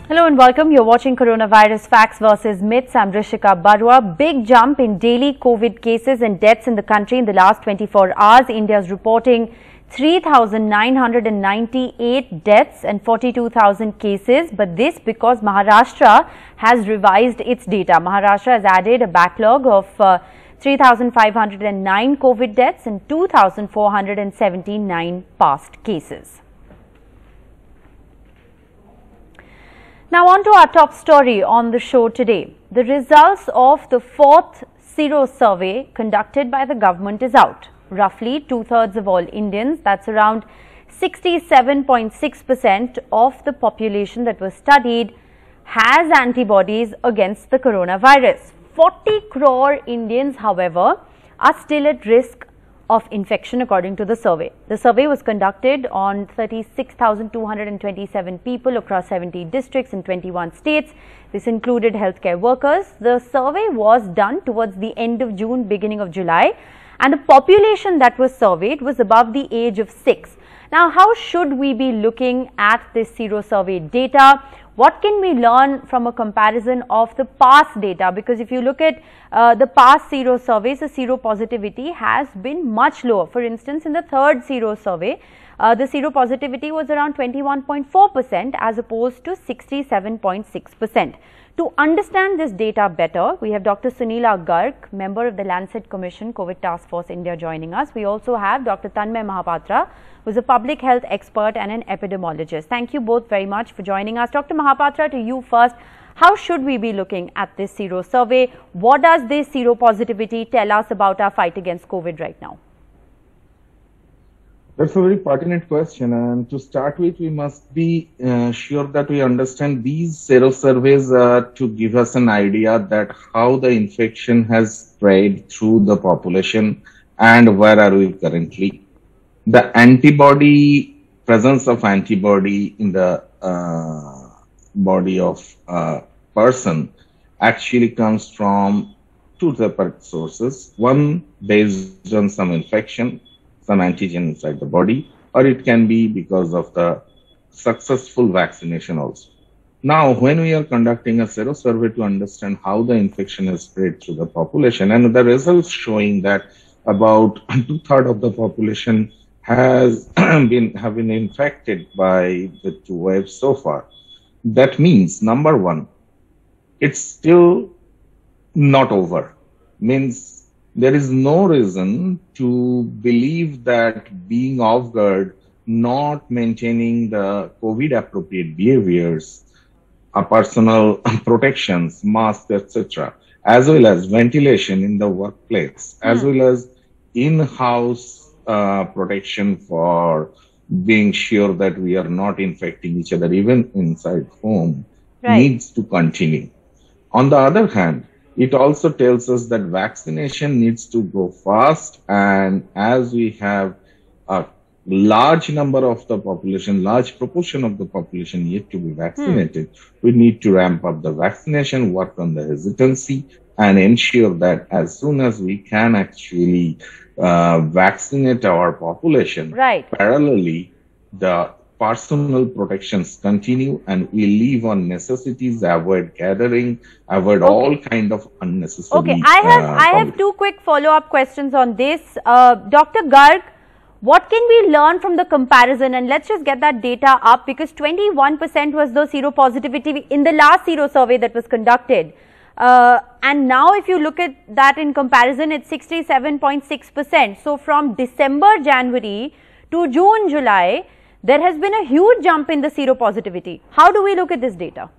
Hello and welcome. You're watching Coronavirus Facts versus Myths. I'm Rishika Barua. Big jump in daily COVID cases and deaths in the country in the last 24 hours. India is reporting 3,998 deaths and 42,000 cases. But this because Maharashtra has revised its data. Maharashtra has added a backlog of 3,509 COVID deaths and 2,479 past cases. Now on to our top story on the show today. The results of the fourth Sero survey conducted by the government is out. Roughly two-thirds of all Indians, that's around 67.6% of the population that was studied, has antibodies against the coronavirus. 40 crore Indians, however, are still at risk of infection according to the survey. The survey was conducted on 36,227 people across 70 districts in 21 states. This included healthcare workers. The survey was done towards the end of June, beginning of July, and the population that was surveyed was above the age of 6. Now, how should we be looking at this Sero survey data? What can we learn from a comparison of the past data? Because if you look at the past Sero surveys, the Sero positivity has been much lower. For instance, in the third Sero survey, the Sero positivity was around 21.4% as opposed to 67.6%. To understand this data better, we have Dr. Sunila Garg, member of the Lancet Commission COVID Task Force India, joining us. We also have Dr. Tanmay Mahapatra, who is a public health expert and an epidemiologist. Thank you both very much for joining us. Dr. Mahapatra, to you first, how should we be looking at this Sero survey? What does this Sero positivity tell us about our fight against COVID right now? That's a very pertinent question, and to start with, we must be sure that we understand these Sero surveys to give us an idea that how the infection has spread through the population and where are we currently. The presence of antibody in the body of a person actually comes from two separate sources. One based on some infection, some antigen inside the body, or it can be because of the successful vaccination also. Now, when we are conducting a Sero survey to understand how the infection has spread through the population, and the results showing that about two-thirds of the population have been infected by the two waves so far. That means, number one, it's still not over. Means there is no reason to believe that being off guard, not maintaining the COVID appropriate behaviors, personal protections, masks, etc., as well as ventilation in the workplace, as well as in-house protection for being sure that we are not infecting each other even inside home, needs to continue. On the other hand, it also tells us that vaccination needs to go fast, and as we have a large number of the population, large proportion of the population yet to be vaccinated, we need to ramp up the vaccination, work on the hesitancy, and ensure that as soon as we can actually vaccinate our population, parallelly the personal protections continue, and we live on necessities, avoid gathering, avoid all kind of unnecessary. Okay, I have two quick follow-up questions on this. Dr. Garg, what can we learn from the comparison? And let's just get that data up, because 21% was the Sero positivity in the last Sero survey that was conducted. And now if you look at that in comparison, it's 67.6%. So from December, January to June, July, there has been a huge jump in the Sero positivity. How do we look at this data?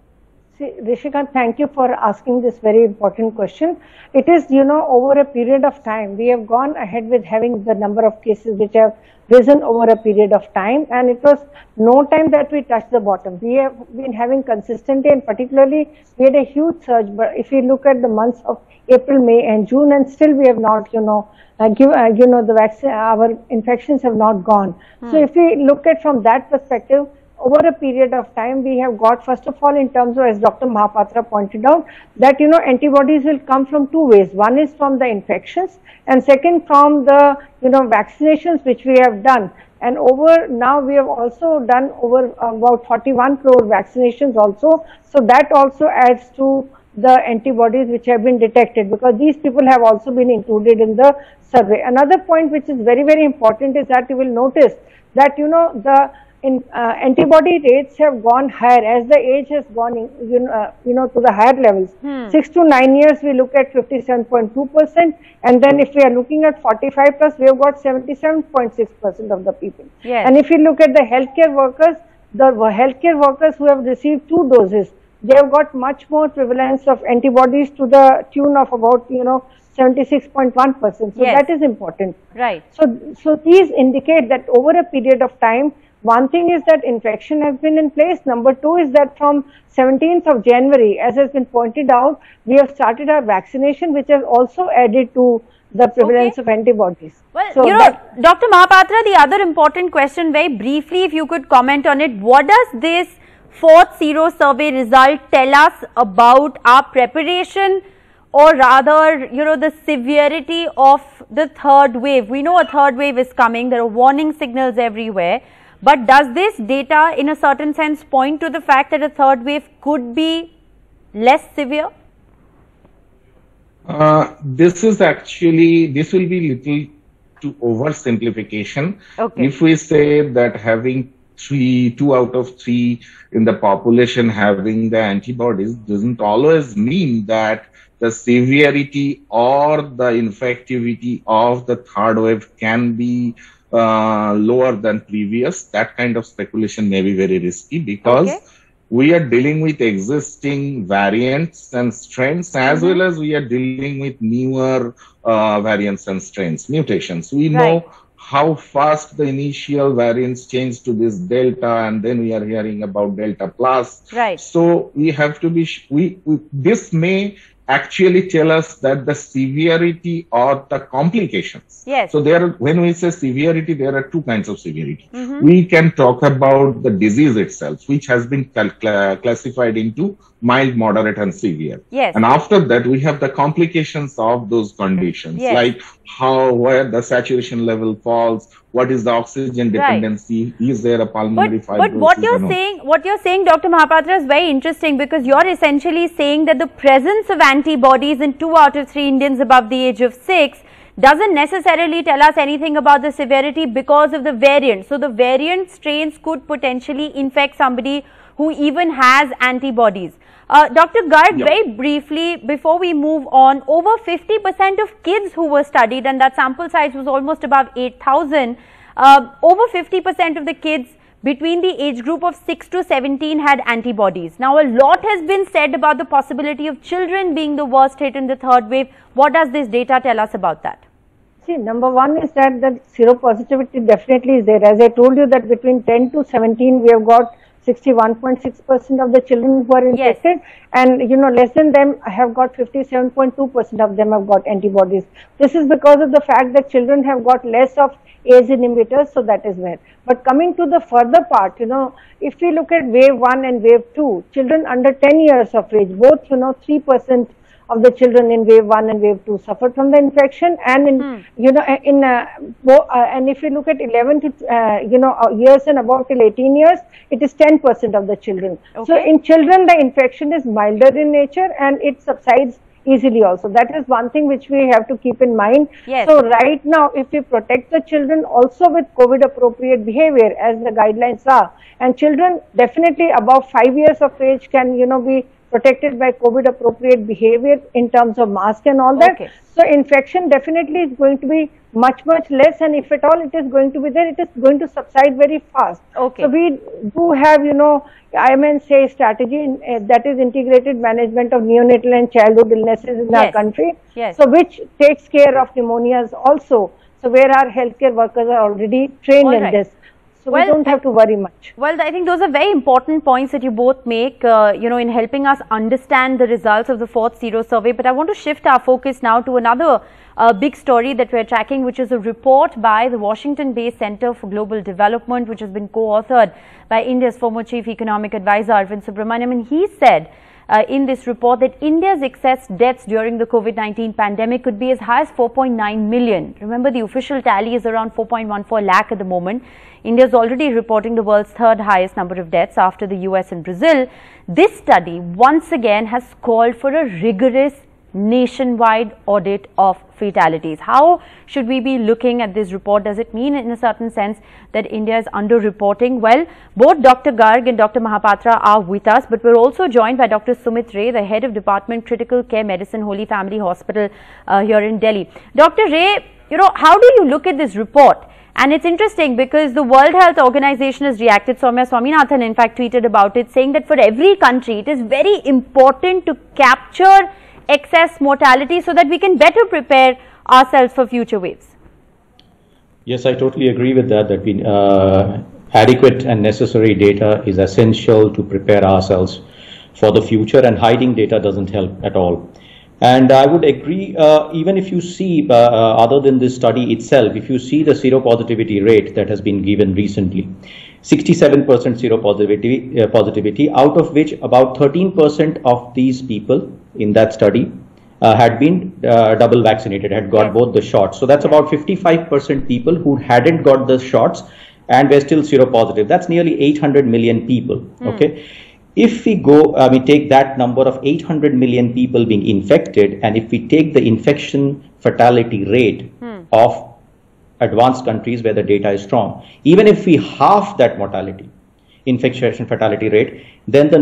See, Rishika, thank you for asking this very important question. It is, over a period of time, we have gone ahead with having the number of cases which have risen over a period of time, and it was no time that we touched the bottom. We have been having consistently, and particularly we had a huge surge. But if you look at the months of April, May and June, and still we have not, the vaccine, our infections have not gone. So if we look at from that perspective, over a period of time, we have got, first of all, in terms of, as Dr. Mahapatra pointed out, that, antibodies will come from two ways. One is from the infections, and second from the, vaccinations which we have done. And now we have also done over about 41 crore vaccinations also. So that also adds to the antibodies which have been detected, because these people have also been included in the survey. Another point which is very, very important is that you will notice that, the antibody rates have gone higher as the age has gone, to the higher levels. 6 to 9 years, we look at 57.2%, and then if we are looking at 45 plus, we have got 77.6% of the people. Yes. And if you look at the healthcare workers who have received 2 doses, they have got much more prevalence of antibodies to the tune of about, 76.1%. So yes. that is important. Right. So these indicate that over a period of time, one thing is that infection has been in place. Number two is that from 17th of January, as has been pointed out, we have started our vaccination, which has also added to the prevalence of antibodies. Well, so Dr. Mahapatra, the other important question, very briefly, if you could comment on it, what does this 4th sero survey result tell us about our preparation, or rather, the severity of the third wave? We know a third wave is coming. There are warning signals everywhere. But does this data, in a certain sense, point to the fact that a third wave could be less severe? This will be little to oversimplification. Okay. If we say that having 2 out of 3 in the population having the antibodies doesn't always mean that the severity or the infectivity of the third wave can be lower than previous. That kind of speculation may be very risky, because we are dealing with existing variants and strains, as well as we are dealing with newer variants and strains, mutations. We know how fast the initial variants change to this Delta, and then we are hearing about Delta plus. Right. So we have to be, this may actually tell us that the severity or the complications. Yes. So when we say severity, there are 2 kinds of severity. We can talk about the disease itself, which has been classified into mild, moderate, and severe. Yes. And after that, we have the complications of those conditions, like where the saturation level falls, what is the oxygen dependency, is there a pulmonary fibrosis? But what you're saying, Dr. Mahapatra, is very interesting, because you're essentially saying that the presence of antibodies in 2 out of 3 Indians above the age of 6 doesn't necessarily tell us anything about the severity because of the variant. So the variant strains could potentially infect somebody who even has antibodies. Dr. Garg, very briefly, before we move on, over 50% of kids who were studied, and that sample size was almost above 8,000, over 50% of the kids between the age group of 6 to 17 had antibodies. Now, a lot has been said about the possibility of children being the worst hit in the third wave. What does this data tell us about that? See, number one is that the seropositivity definitely is there. As I told you that between 10 to 17, we have got 61.6% of the children who are infected, and less than them have got 57.2% of them have got antibodies. This is because of the fact that children have got less of age inhibitors, so that is where. But coming to the further part, if we look at wave 1 and wave 2, children under 10 years of age, both 3% of the children in wave 1 and wave 2 suffered from the infection, and and if you look at 11 to years and above till 18 years, it is 10% of the children. So in children, the infection is milder in nature and it subsides easily also. That is one thing which we have to keep in mind. So right now, if we protect the children also with COVID appropriate behavior as the guidelines are, and children definitely above 5 years of age can be protected by COVID appropriate behavior in terms of mask and all that. So infection definitely is going to be much less, and if at all it is going to be there, it is going to subside very fast. So we do have strategy that is integrated management of neonatal and childhood illnesses in our country. So which takes care of pneumonias also. So where our healthcare workers are already trained in this. So we don't have to worry much. Well, I think those are very important points that you both make, in helping us understand the results of the 4th Sero survey. But I want to shift our focus now to another big story that we're tracking, which is a report by the Washington-based Center for Global Development, which has been co-authored by India's former Chief Economic Advisor Arvind Subramanian. And he said in this report that India's excess deaths during the COVID-19 pandemic could be as high as 4.9 million. Remember, the official tally is around 4.14 lakh at the moment. India is already reporting the world's 3rd highest number of deaths after the US and Brazil. This study once again has called for a rigorous nationwide audit of fatalities. How should we be looking at this report? Does it mean in a certain sense that India is under-reporting? Well, both Dr. Garg and Dr. Mahapatra are with us, but we're also joined by Dr. Sumit Ray, the head of Department Critical Care Medicine, Holy Family Hospital here in Delhi. Dr. Ray, how do you look at this report? And it's interesting because the World Health Organization has reacted. Soumya Swaminathan in fact tweeted about it, saying that for every country it is very important to capture excess mortality so that we can better prepare ourselves for future waves. Yes, I totally agree with that, adequate and necessary data is essential to prepare ourselves for the future, and hiding data doesn't help at all. And I would agree, even if you see, other than this study itself, if you see the seropositivity rate that has been given recently, 67% seropositivity, out of which about 13% of these people in that study had been double vaccinated, had got both the shots. So that's about 55% people who hadn't got the shots and were still seropositive. That's nearly 800 million people. Okay. If we take that number of 800 million people being infected, and if we take the infection fatality rate of advanced countries where the data is strong, even if we half that infection fatality rate, then the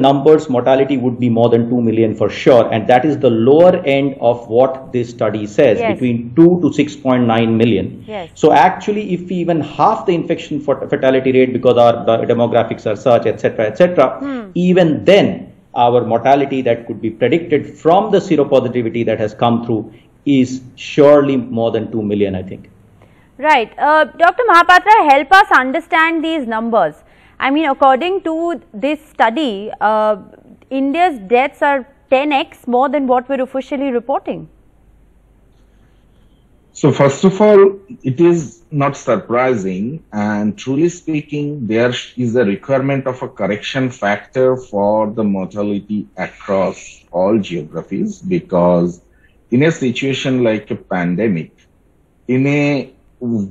mortality would be more than 2 million for sure. And that is the lower end of what this study says, between 2 to 6.9 million. So actually, if we even half the infection fatality rate, because the demographics are such, etc., even then our mortality that could be predicted from the seropositivity that has come through is surely more than 2 million, I think. Right. Dr. Mahapatra, help us understand these numbers. I mean, according to this study, India's deaths are 10x more than what we're officially reporting. So first of all, it is not surprising, and truly speaking, there is a requirement of a correction factor for the mortality across all geographies, because in a situation like a pandemic,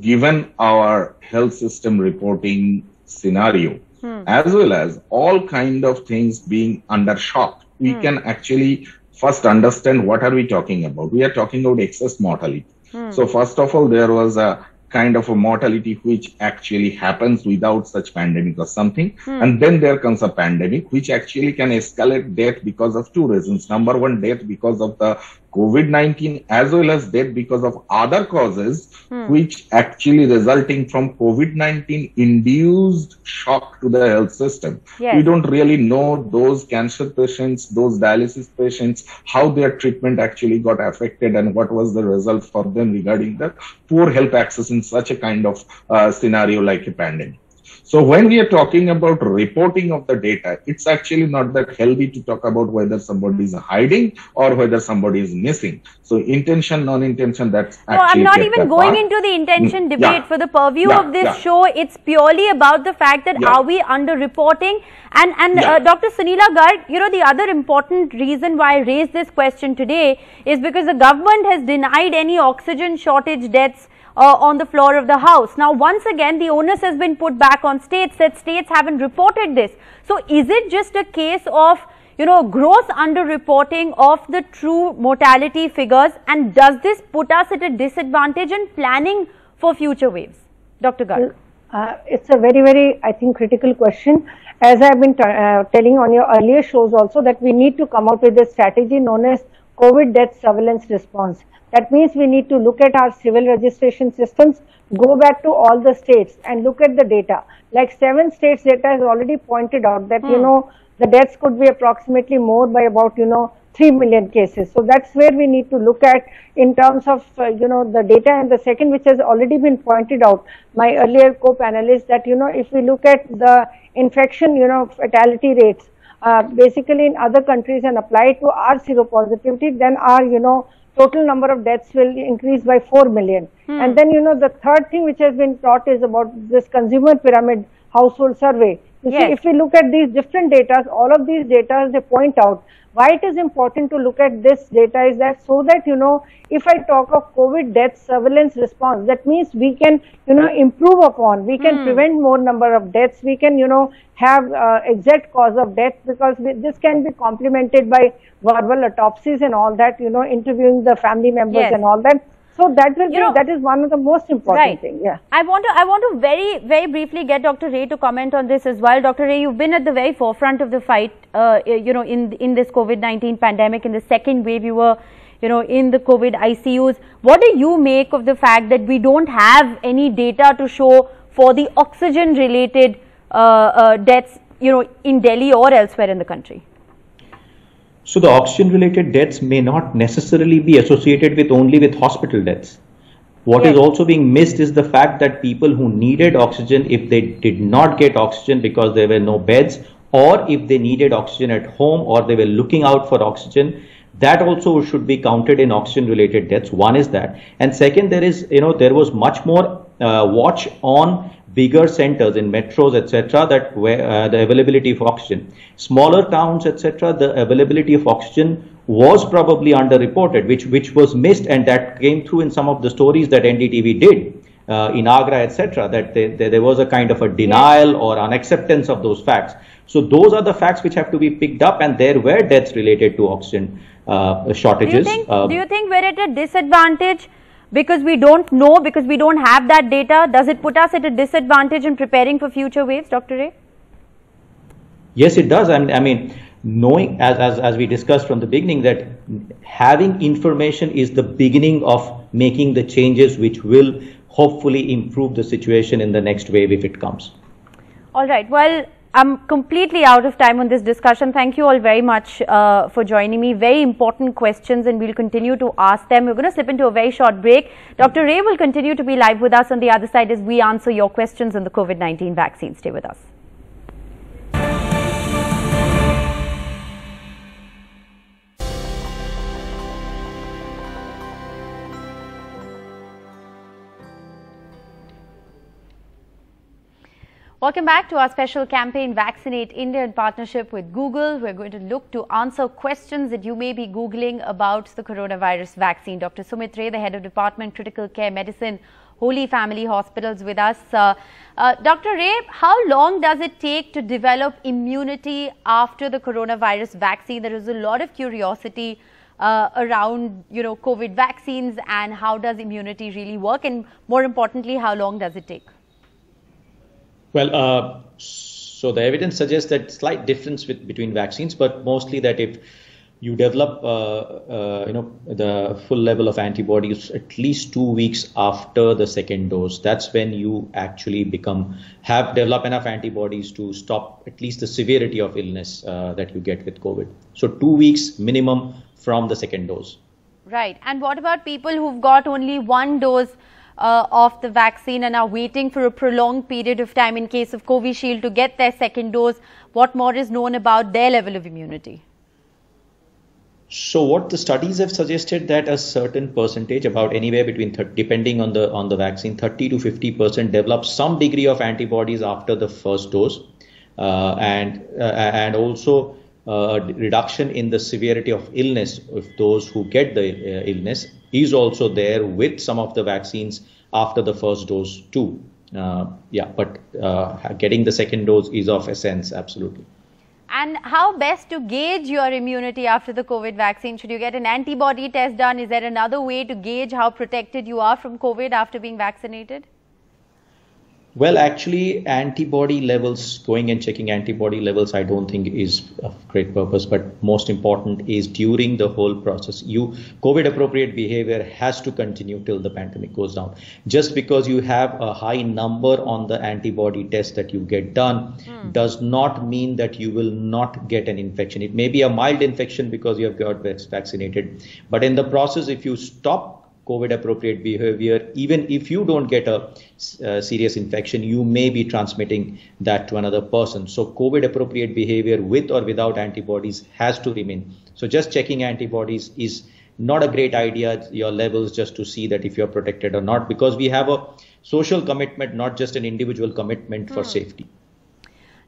given our health system reporting scenario, as well as all kind of things being under shock, we can actually first understand what are we talking about. We are talking about excess mortality. So first of all, there was a kind of a mortality which actually happens without such pandemic or something. And then there comes a pandemic which actually can escalate death because of two reasons. Number one, death because of the COVID-19, as well as death because of other causes, which actually resulting from COVID-19 induced shock to the health system. We don't really know those cancer patients, those dialysis patients, how their treatment actually got affected and what was the result for them regarding the poor health access in such a kind of scenario like a pandemic. So when we are talking about reporting of the data, it's actually not that healthy to talk about whether somebody is hiding or whether somebody is missing. So intention, non-intention, that's actually... No, I'm not even going into the intention debate. For the purview of this show, it's purely about the fact that are we under-reporting? And Dr. Sunila Garg, the other important reason why I raised this question today is because the government has denied any oxygen shortage deaths on the floor of the House. Now, once again, the onus has been put back on states, that states haven't reported this. So, is it just a case of, gross under-reporting of the true mortality figures, and does this put us at a disadvantage in planning for future waves? Dr. Garg. It's a very, very, I think, critical question. As I've been telling on your earlier shows also, that we need to come out with a strategy known as COVID death surveillance response. That means we need to look at our civil registration systems, go back to all the states and look at the data. Like 7 states data has already pointed out that, the deaths could be approximately more by about, 3 million cases. So that's where we need to look at in terms of, the data. And the second, which has already been pointed out, my earlier co-panelists, that, if we look at the infection, fatality rates, basically in other countries and apply it to our seropositivity, then our, total number of deaths will increase by 4 million. And then, the third thing which has been taught is about this consumer pyramid household survey. You see, if we look at these different data, all of these data, they point out why it is important to look at this data is that so that, if I talk of COVID death surveillance response, that means we can, improve upon, we can prevent more number of deaths, we can, have exact cause of death, because this can be complemented by verbal autopsies and all that, interviewing the family members and all that. So that will be, that is one of the most important things. Yeah. I want to very briefly get Dr. Ray to comment on this as well. Dr. Ray, you've been at the very forefront of the fight, in this COVID-19 pandemic. In the second wave, you were, in the COVID ICUs. What do you make of the fact that we don't have any data to show for the oxygen-related deaths, in Delhi or elsewhere in the country? So the oxygen-related deaths may not necessarily be associated with only with hospital deaths. What is also being missed is the fact that people who needed oxygen, if they did not get oxygen because there were no beds, or if they needed oxygen at home or they were looking out for oxygen, that also should be counted in oxygen-related deaths. One is that. And second, there is, there was much more watch on bigger centers in metros, etc., that where the availability of oxygen. Smaller towns, etc., the availability of oxygen was probably underreported, which was missed, and that came through in some of the stories that NDTV did in Agra, etc., that there was a kind of a denial or unacceptance of those facts. So those are the facts which have to be picked up, and there were deaths related to oxygen shortages. Do you think we're at a disadvantage because we don't know, because we don't have that data? Does it put us at a disadvantage in preparing for future waves, Dr. Ray? Yes, it does. I mean, knowing, as we discussed from the beginning, that having information is the beginning of making the changes which will hopefully improve the situation in the next wave if it comes. All right. Well, I'm completely out of time on this discussion. Thank you all very much for joining me. Very important questions, and we'll continue to ask them. We're going to slip into a very short break. Dr. Ray will continue to be live with us on the other side as we answer your questions on the COVID-19 vaccine. Stay with us. Welcome back to our special campaign, Vaccinate India, in partnership with Google. We're going to look to answer questions that you may be Googling about the coronavirus vaccine. Dr. Sumit Ray, the head of Department Critical Care Medicine, Holy Family Hospitals, with us. Dr. Ray, how long does it take to develop immunity after the coronavirus vaccine? There is a lot of curiosity around, COVID vaccines, and how does immunity really work? And more importantly, how long does it take? Well, so the evidence suggests that slight difference between vaccines, but mostly that if you develop, the full level of antibodies at least 2 weeks after the second dose, that's when you actually develop enough antibodies to stop at least the severity of illness that you get with COVID. So 2 weeks minimum from the second dose. Right. And what about people who've got only one dose of the vaccine and are waiting for a prolonged period of time in case of Covishield to get their second dose? What more is known about their level of immunity? So what the studies have suggested that a certain percentage, about anywhere between depending on the vaccine, 30 to 50% develop some degree of antibodies after the first dose, and also reduction in the severity of illness of those who get the illness is also there with some of the vaccines after the first dose too. But getting the second dose is of essence, absolutely. And how best to gauge your immunity after the COVID vaccine? Should you get an antibody test done? Is there another way to gauge how protected you are from COVID after being vaccinated? Well, actually, antibody levels, going and checking antibody levels, I don't think is of great purpose. But most important is during the whole process, COVID appropriate behavior has to continue till the pandemic goes down. Just because you have a high number on the antibody test that you get done does not mean that you will not get an infection. It may be a mild infection because you have got vaccinated. But in the process, if you stop COVID appropriate behavior, even if you don't get a serious infection, you may be transmitting that to another person. So COVID appropriate behavior with or without antibodies has to remain. So just checking antibodies is not a great idea, your levels, just to see that if you're protected or not, because we have a social commitment, not just an individual commitment for safety.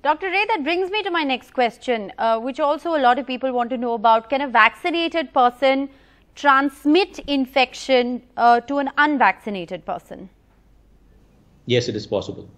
Dr. Ray, that brings me to my next question, which also a lot of people want to know about. Can a vaccinated person transmit infection to an unvaccinated person? Yes, it is possible.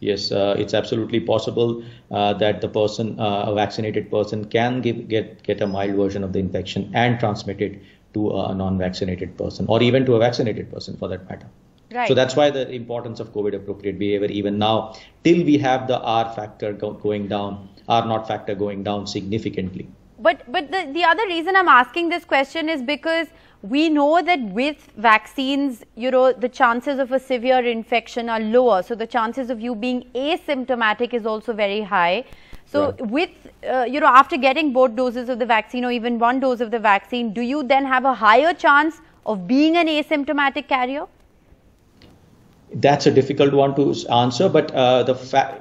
Yes, it's absolutely possible that the person, a vaccinated person, can get a mild version of the infection and transmit it to a non-vaccinated person, or even to a vaccinated person for that matter. Right. So that's why the importance of COVID appropriate behavior, even now, till we have the R factor going down, R naught factor going down significantly. But the other reason I'm asking this question is because we know that with vaccines, the chances of a severe infection are lower. So the chances of you being asymptomatic is also very high. So right. With, after getting both doses of the vaccine or even one dose of the vaccine, do you then have a higher chance of being an asymptomatic carrier? That's a difficult one to answer, but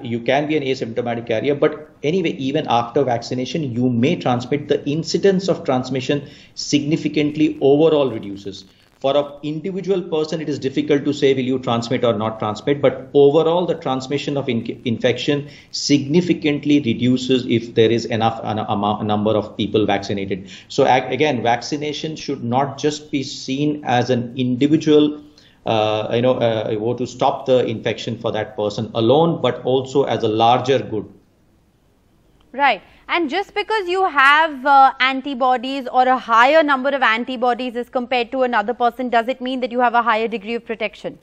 you can be an asymptomatic carrier. But anyway, even after vaccination, you may transmit. The incidence of transmission significantly overall reduces. For an individual person, it is difficult to say will you transmit or not transmit, but overall the transmission of infection significantly reduces if there is enough a number of people vaccinated. So again, vaccination should not just be seen as an individual or to stop the infection for that person alone, but also as a larger good. Right. And just because you have antibodies or a higher number of antibodies as compared to another person, does it mean that you have a higher degree of protection?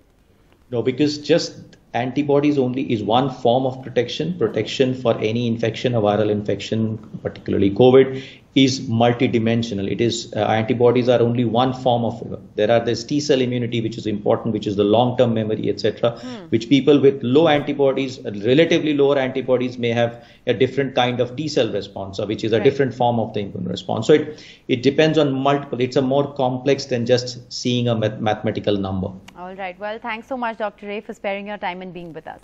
No, because just antibodies only is one form of protection. Protection for any infection, a viral infection, particularly COVID, is multidimensional. It is antibodies are only one form of. There are this T cell immunity, which is important, which is the long-term memory, etc. Which people with low antibodies, relatively lower antibodies, may have a different kind of T cell response, which is a different form of the immune response. So it depends on multiple. It's a more complex than just seeing a mathematical number. All right. Well, thanks so much, Dr. Ray, for sparing your time and being with us.